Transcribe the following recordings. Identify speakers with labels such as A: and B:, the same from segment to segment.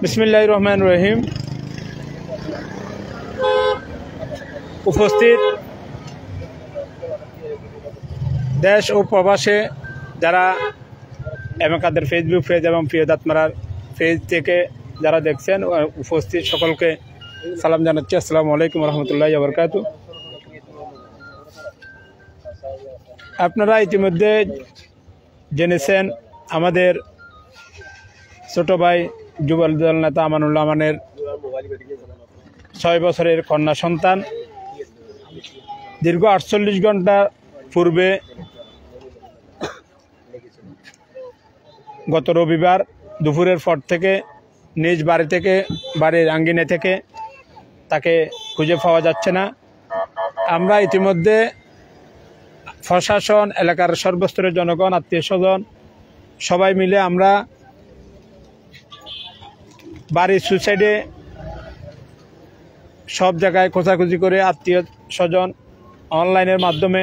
A: বিসমিল্লাহির রহমানির রহিম। উপস্থিত দেশ ও প্রবাসে যারা এমকাদের ফেসবুক পেজ এবং ফিরোজাত মারার পেজ থেকে যারা দেখছেন, উপস্থিত সকলকে সালাম জানাচ্ছি। আসসালামু আলাইকুম রহমতুল্লাহি ওয়া বারাকাতুহু। আপনারা ইতিমধ্যে জেনেছেন আমাদের ছোট ভাই যুবদল নেতা আমানুল্লাহ আমানের 6 বছরের কন্যা সন্তান দীর্ঘ 48 ঘন্টা পূর্বে গত রবিবার দুপুরের পর থেকে নিজ বাড়ি থেকে, বাড়ির আঙ্গিনা থেকে তাকে খুঁজে পাওয়া যাচ্ছে না। আমরা ইতিমধ্যে প্রশাসন, এলাকার সর্বস্তরের জনগণ, আত্মীয় স্বজন সবাই মিলে আমরা বাড়ির সুসাইডে সব জায়গায় খোঁজাখুঁজি করে আত্মীয় স্বজন অনলাইনের মাধ্যমে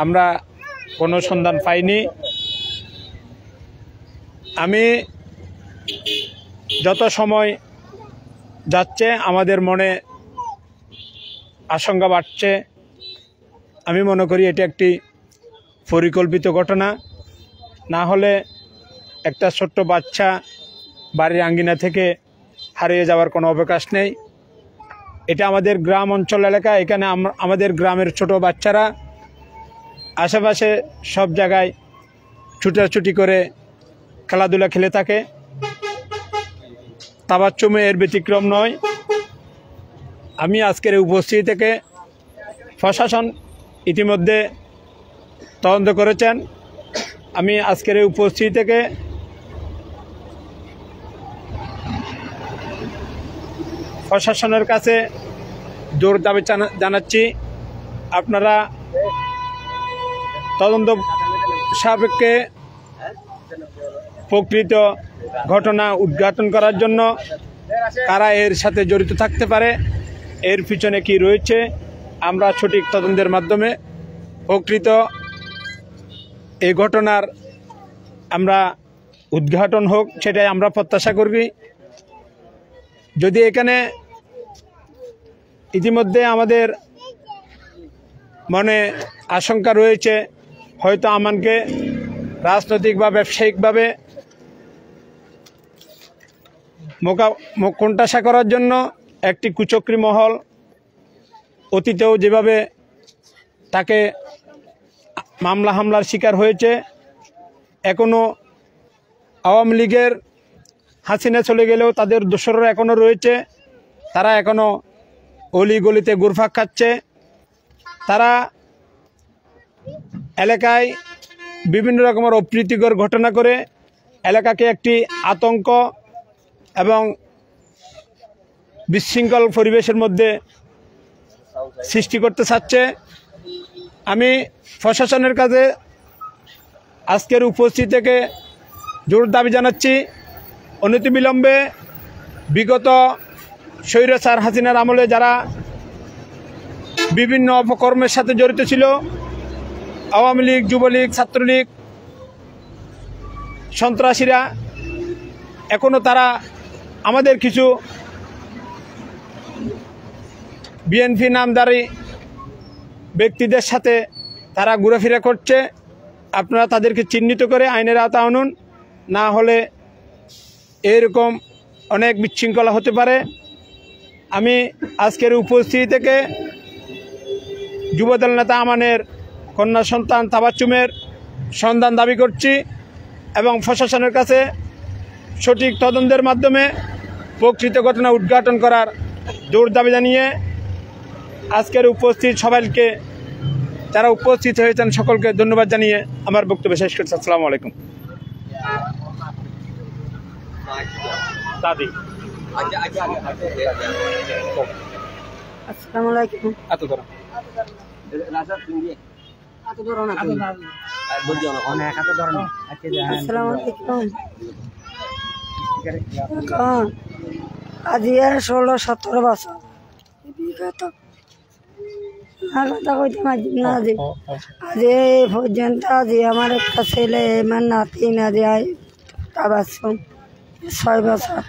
A: আমরা কোনো সন্ধান পাইনি। আমি যত সময় যাচ্ছে আমাদের মনে আশঙ্কা বাড়ছে। আমি মনে করি এটি একটি পরিকল্পিত ঘটনা, না হলে একটা ছোট্ট বাচ্চা বাড়ির আঙ্গিনা থেকে হারিয়ে যাওয়ার কোনো অবকাশ নেই। এটা আমাদের গ্রাম অঞ্চল এলাকা, এখানে আমাদের গ্রামের ছোট বাচ্চারা আশেপাশে সব জায়গায় ছুটাছুটি করে খেলাধুলা খেলে থাকে। তাবাচ্চুমে এর ব্যতিক্রম নয়। আমি আজকের এই উপস্থিতি থেকে প্রশাসন ইতিমধ্যে তদন্ত করেছেন। আমি আজকের এই উপস্থিতি থেকে প্রশাসনের কাছে জোর দাবি জানাচ্ছি, আপনারা তদন্ত সাপেক্ষে প্রকৃত ঘটনা উদ্ঘাটন করার জন্য কারা এর সাথে জড়িত থাকতে পারে, এর পিছনে কি রয়েছে, আমরা সঠিক তদন্তের মাধ্যমে প্রকৃত এই ঘটনার আমরা উদ্ঘাটন হোক, সেটাই আমরা প্রত্যাশা করি। যদি এখানে ইতিমধ্যে আমাদের মনে আশঙ্কা রয়েছে, হয়তো আমানকে রাজনৈতিক বা ব্যবসায়িকভাবে কোণঠাসা করার জন্য একটি কুচক্রী মহল অতীতেও যেভাবে তাকে মামলা হামলার শিকার হয়েছে, এখনও আওয়ামী লীগের হাসিনা চলে গেলেও তাদের দোসররা এখনও রয়েছে। তারা এখনও অলি গলিতে ঘুরপাক খাচ্ছে। তারা এলাকায় বিভিন্ন রকমের অপ্রীতিকর ঘটনা করে এলাকাকে একটি আতঙ্ক এবং বিশৃঙ্খল পরিবেশের মধ্যে সৃষ্টি করতে চাচ্ছে। আমি প্রশাসনের কাছে আজকের উপস্থিতি থেকে জোর দাবি জানাচ্ছি, অনতিবিলম্বে বিগত স্বৈরাচার হাসিনার আমলে যারা বিভিন্ন অপকর্মের সাথে জড়িত ছিল, আওয়ামী লীগ, যুবলীগ, ছাত্রলীগ, সন্ত্রাসীরা, এখনও তারা আমাদের কিছু বিএনপি নামধারী ব্যক্তিদের সাথে তারা ঘোরাফেরা করছে। আপনারা তাদেরকে চিহ্নিত করে আইনের আওতায় আনুন, না হলে এরকম অনেক বিশৃঙ্খলা হতে পারে। আমি আজকের উপস্থিতি থেকে যুবদল নেতা আমানের কন্যা সন্তান তাবাচ্চুমের সন্ধান দাবি করছি এবং প্রশাসনের কাছে সঠিক তদন্তের মাধ্যমে প্রকৃত ঘটনা উদ্ঘাটন করার জোর দাবি জানিয়ে আজকের উপস্থিত সবাইকে, যারা উপস্থিত হয়েছেন সকলকে ধন্যবাদ জানিয়ে আমার বক্তব্য শেষ করছি। আসসালামু আলাইকুম। দাদি
B: আসসালামু আলাইকুম।
A: এত ধরো
B: আসসালামু আলাইকুম। আজ 16-17 বছর বিগত আর কথা কইতে পারছি না যে আজ এই পর্যন্ত যে আমার একটা ছেলে আমার নাতি না যে তাবাসুম 6 বছর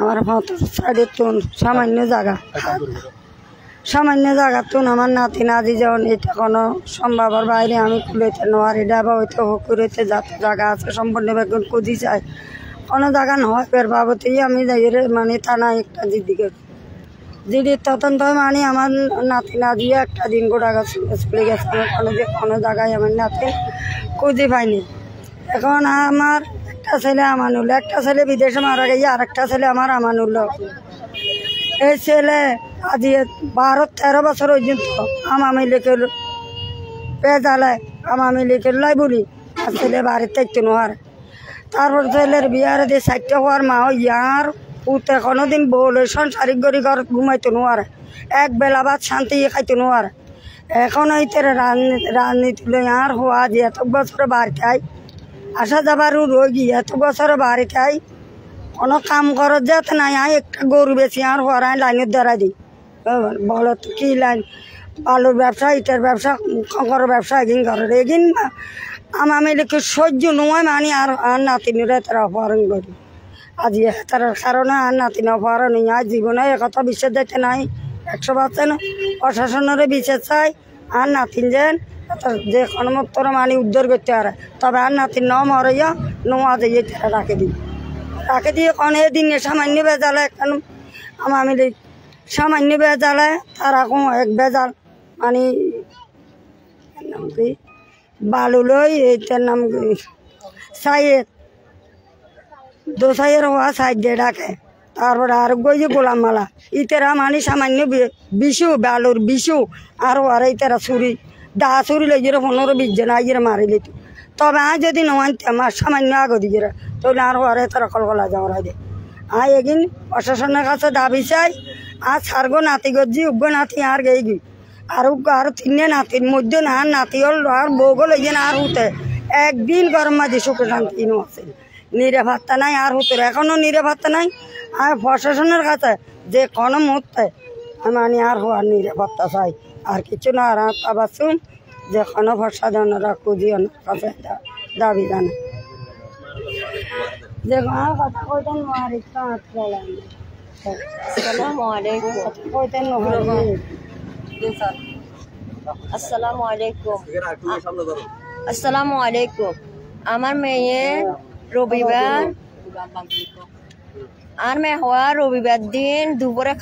B: আমার 5 টন সামান্য তুন আমার নাতি নাতি যেমন এটা কোনো সম্ভবের বাইরে আমি কুলেতে নোয়ারি ডাবা হইতে হকুরেতে যাতে জায়গা আছে সম্পূর্ণ বেগুন কুদি চাই কোনো জায়গা নয় বের বাবতেই আমি যাই মানে থানা একটা জিডির তদন্ত মানে আমার নাতি না দিয়ে একটা দিন গোটা চলে গেছে কোনো জায়গায় আমার নাতি কুদি পাইনি এখন আমার একটা ছেলে আমানুল একটা ছেলে বিদেশে মারা গিয়ে আর একটা ছেলে আমার আমানুল এই ছেলে আজ 12-13 বছর পর্যন্ত আমি লিখে পেজালে আমি লিখে লাই বলি আর ছেলে বাড়িতে থাকতে নোয়ার তারপর ছেলের বিয়ারে দিয়ে 4টা হওয়ার মা ইয়ার পুতে কোনোদিন বলে সংসারিক গড়ি ঘর ঘুমাইতে নোয়ার এক বেলা ভাত শান্তি খাইতে নোয়ার এখন এই তেরে রাজনীতি লই আর হওয়া যে এত বছর বাড়ি খাই আসা যাবার রোগী এত বছর বাড়ি খাই কোনো কাম করার যেতে নাই একটা গরু বেশি আর হরাই লাইনের দ্বারা দিই বলো তো কী লাইন বালুর ব্যবসা ইটার ব্যবসা খঙ্কর ব্যবসা এগিন ঘরের এগিন আমি লিখে সহ্য নয় মানে আর নাতিনিরা তারা অপহরণ করি আজ তার কারণে আর নাতিন অপহরণ আর জীবনে একথা বিশ্বাস দিতে নাই 100% প্রশাসনের বিশ্বাস চাই আর নাতিন যেন যে কোনো মতো মানে উদ্ধার করতে পারে তবে আর নাতিন ন মরাইয়া নোয়া দিয়ে তারা রাখে দিয়ে কোনো এদিন সামান্য বেজালে এখন আমি সামান্য বেজালে তারা কোনো এক বেজাল মানে নাম কি বালু লই এইটার নাম সাইয়ের দোসাইয়ের হওয়া সাইড দিয়ে ডাকে তারপরে আর গই যে গোলাম মালা ইতেরা মানে সামান্য বিশু বালুর বিশু আর আর ইতেরা ছুরি ছুরি লই গিয়ে 15-20 জন আইয়ে মারিলে তবে যদি নমানতে আমার সামান্য আগ দিয়ে তাহলে আর আর তারা কলকলা যাওয়ার দে এগিন প্রশাসনের কাছে দাবি চাই আর সারগো নাতি গজি উগ্র নাতি আর গেই গই আর 3 নাতির মধ্যে না নাতি হল আর বউগো লইয়ে না আর হতে একদিন গরম মাঝে সুখে শান্তি আছে নিরাপত্তা নাই আর হতো এখনো নিরাপত্তা নাই আর প্রশাসনের কাছে যে কোনো মুহূর্তে মানে আর হওয়ার নিরাপত্তা চাই আর কিছু না আর আবাসুন যে কোনো প্রশাসনরা খুঁজি কাছে দাবি জানে যে কথা কইতেন নোয়ারি
C: আসসালামু আলাইকুম
B: কইতেন নোয়ারি
C: আসসালামু আলাইকুম আমার মেয়ে রবিবার আর মেয়ে হওয়া রবিবার দিন দুপুরে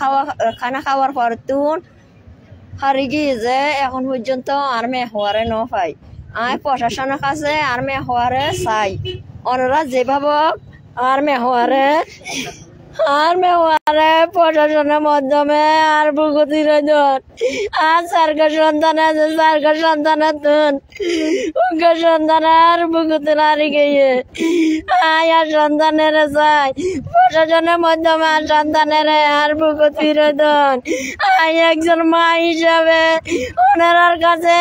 C: খানা খাওয়ার পর তুন হারি গিয়েছে এখন পর্যন্ত আর মেয়ে হওয়ারে ন পাই আমি প্রশাসনের কাছে আর মেয়ে হওয়ারে চাই ওনারা যেভাবে আর মেয়ে হওয়ারে প্রশাসনের মাধ্যমে আর বুকুতির আর সরকার সন্তান আছে সরকার সন্তানের তুন সন্তানের বুকুতির হারি গিয়ে আর সন্তানের চাই প্রশাসনের মাধ্যমে আর সন্তানের আর বুকুতির একজন মা হিসাবে ওনার কাছে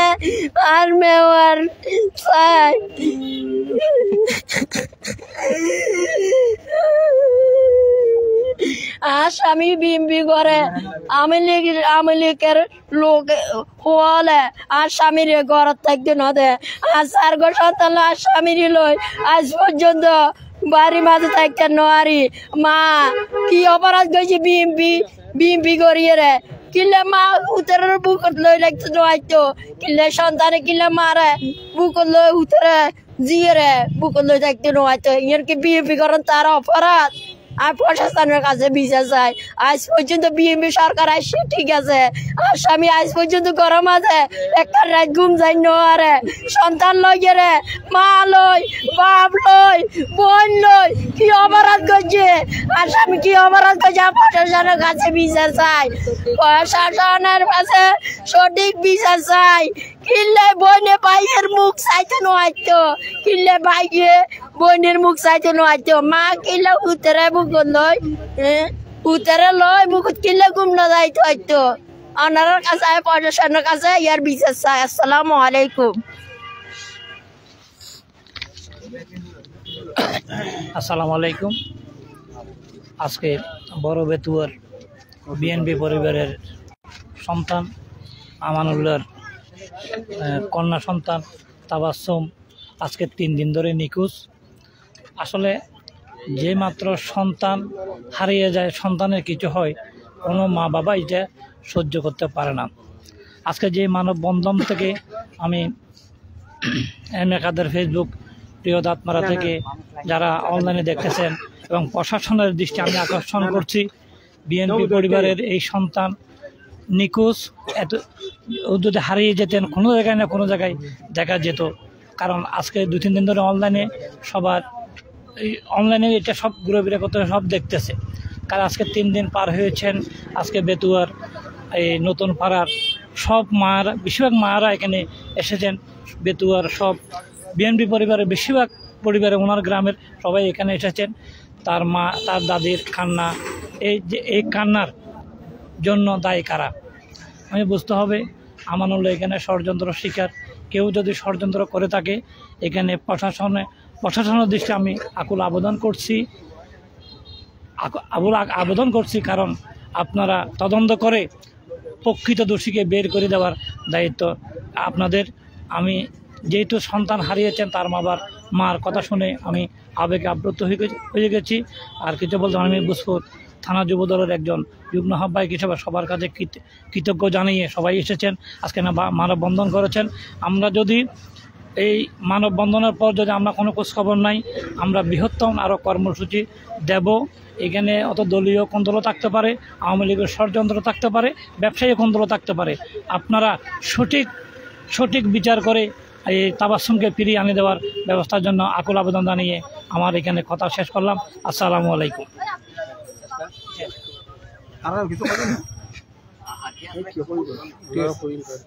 C: আর মেওয়ার চাই আর স্বামী বিম্বি করে আমি লিখের লোক হলে আর স্বামীর ঘর থাকতে ন দে আর 4 গো সন্তান আর স্বামীর লই আজ পর্যন্ত বাড়ি মাঝে থাকতে নোয়ারি মা কি অপরাধ গেছি বিম্বি করিয়ে রে কিলে মা উতরের বুকত লই লাগতে নোয়াইতো কিলে সন্তানে কিলে মারে বুকত লই উতরে জিয়ে রে বুকত লই থাকতে নোয়াইতো ইয়ার কি বিম্বি করেন তার অপরাধ আর প্রশাসনের কাছে বিচার চাই আজ পর্যন্ত বিএনপি সরকার আসছে ঠিক আছে আর স্বামী আজ পর্যন্ত গরম আছে একটা রাত ঘুম যাই নোয়ারে সন্তান লইয়ে রে মা লই বাপ লই বোন লই কি অপরাধ করছে আর স্বামী কি অপরাধ করছে আর প্রশাসনের কাছে বিচার চাই প্রশাসনের কাছে সঠিক বিচার চাই কিনলে বইনে ভাইয়ের মুখ চাইতে নোয়াইতো কিনলে ভাইয়ে বোনের মুখ চাইতে নোয়াইতো মা কিনলে উতরে বুকুত লই উতরে লই বুকুত কিনলে ঘুম না যাইতো হয়তো ওনার কাছে প্রশাসনের কাছে ইয়ার বিচার চাই। আসসালামু আলাইকুম।
D: আসসালামু আলাইকুম। আজকে বড় বেতুয়ার বিএনপি পরিবারের সন্তান আমানুল্লাহর কন্যা সন্তান তাবাসসুম আজকে 3 দিন ধরে নিখোঁজ। আসলে যে মাত্র সন্তান হারিয়ে যায়, সন্তানের কিছু হয়, কোনো মা বাবা এটা সহ্য করতে পারে না। আজকে যে মানববন্ধন থেকে আমি একাদের ফেসবুক প্রিয় দাঁতমারা থেকে যারা অনলাইনে দেখতেছেন এবং প্রশাসনের দৃষ্টি আমি আকর্ষণ করছি, বিএনপি পরিবারের এই সন্তান নিখোঁজ। এত যদি হারিয়ে যেতেন কোনো জায়গায় না কোনো জায়গায় দেখা যেত, কারণ আজকে 2-3 দিন ধরে অনলাইনে সবার এই অনলাইনে এটা সব ঘুরে ফিরে করতে সব দেখতেছে। কারণ আজকে 3 দিন পার হয়েছেন। আজকে বেতুয়ার এই নতুন পাড়ার সব মায়েরা, বেশিরভাগ মায়েরা এখানে এসেছেন। বেতুয়ার সব বিএনপি পরিবারের বেশিরভাগ পরিবারে ওনার গ্রামের সবাই এখানে এসেছেন। তার মা, তার দাদির কান্না, এই কান্নার জন্য দায়ী কারা? আমি বুঝতে হবে আমানুল্লাহ এখানে ষড়যন্ত্র শিকার। কেউ যদি ষড়যন্ত্র করে থাকে, এখানে প্রশাসনের দৃষ্টি আমি আকুল আবেদন করছি, কারণ আপনারা তদন্ত করে প্রকৃত দোষীকে বের করে দেওয়ার দায়িত্ব আপনাদের। আমি যেহেতু সন্তান হারিয়েছেন, তার মার কথা শুনে আমি আবেগে আপ্লুত হয়ে গেছি। আর কিছু বলতে আমি বুঝপুর থানা যুবদলের একজন যুগ্ম আহ্বায়ক হিসেবে সবার কাছে কৃতজ্ঞ জানিয়ে সবাই এসেছেন, আজকে মানববন্ধন করেছেন। আমরা যদি এই মানববন্ধনের পর যদি আমরা কোনো খোঁজখবর নাই, আমরা বৃহত্তম আরও কর্মসূচি দেব। এখানে অত দলীয় কোন্দল থাকতে পারে, আওয়ামী লীগের ষড়যন্ত্র থাকতে পারে, ব্যবসায়ী কোন্দল থাকতে পারে। আপনারা সঠিক বিচার করে এই তাবাসসুমকে ফিরিয়ে আনে দেওয়ার ব্যবস্থার জন্য আকুল আবেদন জানিয়ে আমার এখানে কথা শেষ করলাম। আসসালামু আলাইকুম।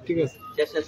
A: ঠিক আছে।